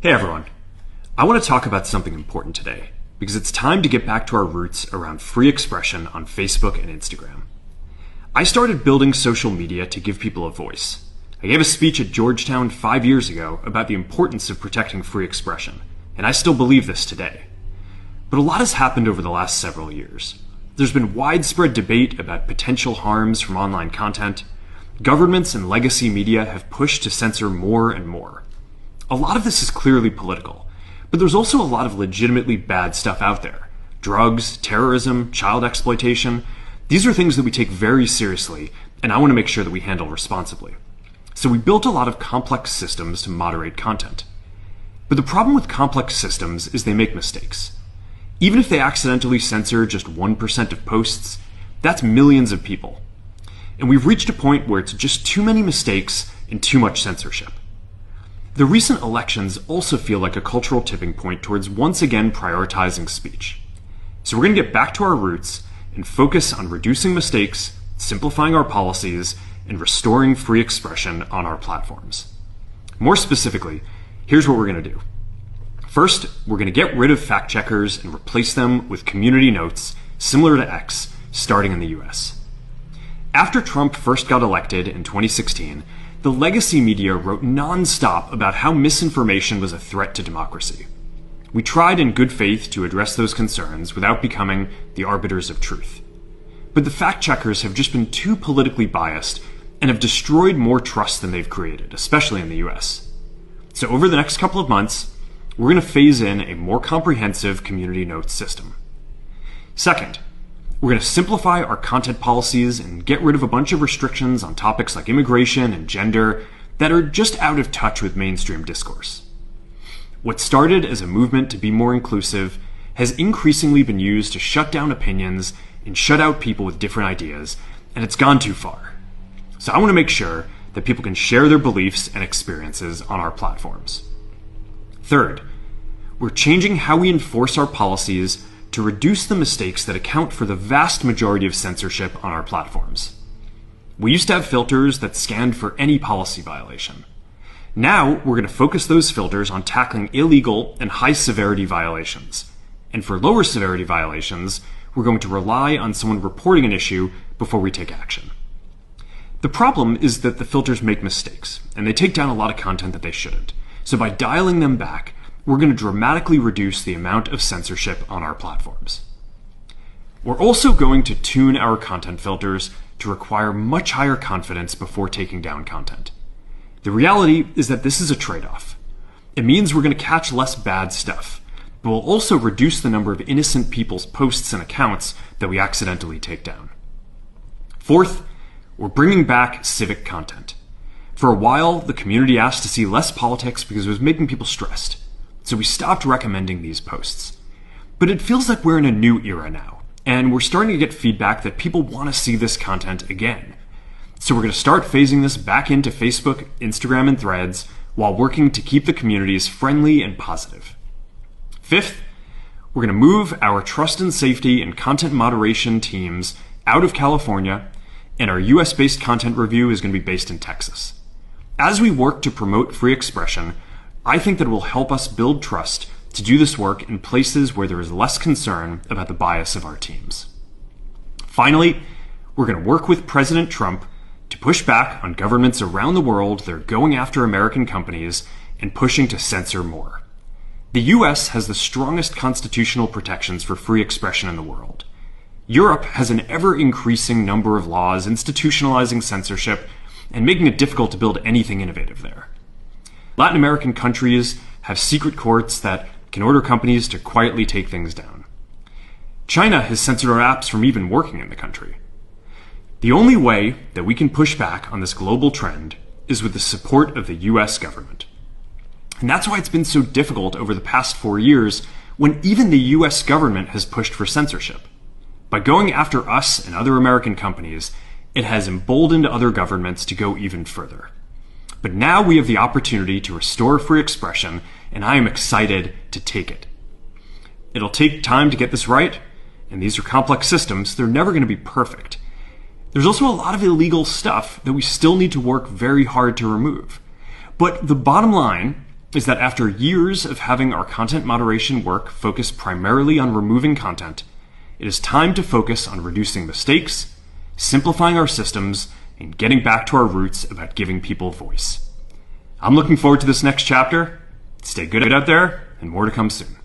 Hey everyone, I want to talk about something important today because it's time to get back to our roots around free expression on Facebook and Instagram. I started building social media to give people a voice. I gave a speech at Georgetown 5 years ago about the importance of protecting free expression, and I still believe this today. But a lot has happened over the last several years. There's been widespread debate about potential harms from online content. Governments and legacy media have pushed to censor more and more. A lot of this is clearly political, but there's also a lot of legitimately bad stuff out there. Drugs, terrorism, child exploitation. These are things that we take very seriously, and I want to make sure that we handle responsibly. So we built a lot of complex systems to moderate content. But the problem with complex systems is they make mistakes. Even if they accidentally censor just 1% of posts, that's millions of people. And we've reached a point where it's just too many mistakes and too much censorship. The recent elections also feel like a cultural tipping point towards once again prioritizing speech. So we're going to get back to our roots and focus on reducing mistakes, simplifying our policies, and restoring free expression on our platforms. More specifically, here's what we're going to do. First, we're going to get rid of fact checkers and replace them with community notes similar to X, starting in the US. After Trump first got elected in 2016, the legacy media wrote non-stop about how misinformation was a threat to democracy. We tried in good faith to address those concerns without becoming the arbiters of truth. But the fact checkers have just been too politically biased and have destroyed more trust than they've created, especially in the US. So over the next couple of months, we're going to phase in a more comprehensive community notes system. Second, we're going to simplify our content policies and get rid of a bunch of restrictions on topics like immigration and gender that are just out of touch with mainstream discourse. What started as a movement to be more inclusive has increasingly been used to shut down opinions and shut out people with different ideas, and it's gone too far. So I want to make sure that people can share their beliefs and experiences on our platforms. Third, we're changing how we enforce our policies to reduce the mistakes that account for the vast majority of censorship on our platforms. We used to have filters that scanned for any policy violation. Now, we're going to focus those filters on tackling illegal and high-severity violations. And for lower severity violations, we're going to rely on someone reporting an issue before we take action. The problem is that the filters make mistakes, and they take down a lot of content that they shouldn't. So by dialing them back, we're going to dramatically reduce the amount of censorship on our platforms. We're also going to tune our content filters to require much higher confidence before taking down content. The reality is that this is a trade-off. It means we're going to catch less bad stuff, but we'll also reduce the number of innocent people's posts and accounts that we accidentally take down. Fourth, we're bringing back civic content. For a while, the community asked to see less politics because it was making people stressed. So we stopped recommending these posts. But it feels like we're in a new era now, and we're starting to get feedback that people want to see this content again. So we're going to start phasing this back into Facebook, Instagram, and Threads while working to keep the communities friendly and positive. Fifth, we're going to move our trust and safety and content moderation teams out of California, and our US-based content review is going to be based in Texas. As we work to promote free expression, I think that it will help us build trust to do this work in places where there is less concern about the bias of our teams. Finally, we're going to work with President Trump to push back on governments around the world that are going after American companies and pushing to censor more. The US has the strongest constitutional protections for free expression in the world. Europe has an ever-increasing number of laws institutionalizing censorship and making it difficult to build anything innovative there. Latin American countries have secret courts that can order companies to quietly take things down. China has censored our apps from even working in the country. The only way that we can push back on this global trend is with the support of the US government. And that's why it's been so difficult over the past 4 years when even the US government has pushed for censorship. By going after us and other American companies, it has emboldened other governments to go even further. But now we have the opportunity to restore free expression, and I am excited to take it. It'll take time to get this right, and these are complex systems. They're never going to be perfect. There's also a lot of illegal stuff that we still need to work very hard to remove. But the bottom line is that after years of having our content moderation work focus primarily on removing content, it is time to focus on reducing mistakes, simplifying our systems, and getting back to our roots about giving people voice. I'm looking forward to this next chapter. Stay good out there, and more to come soon.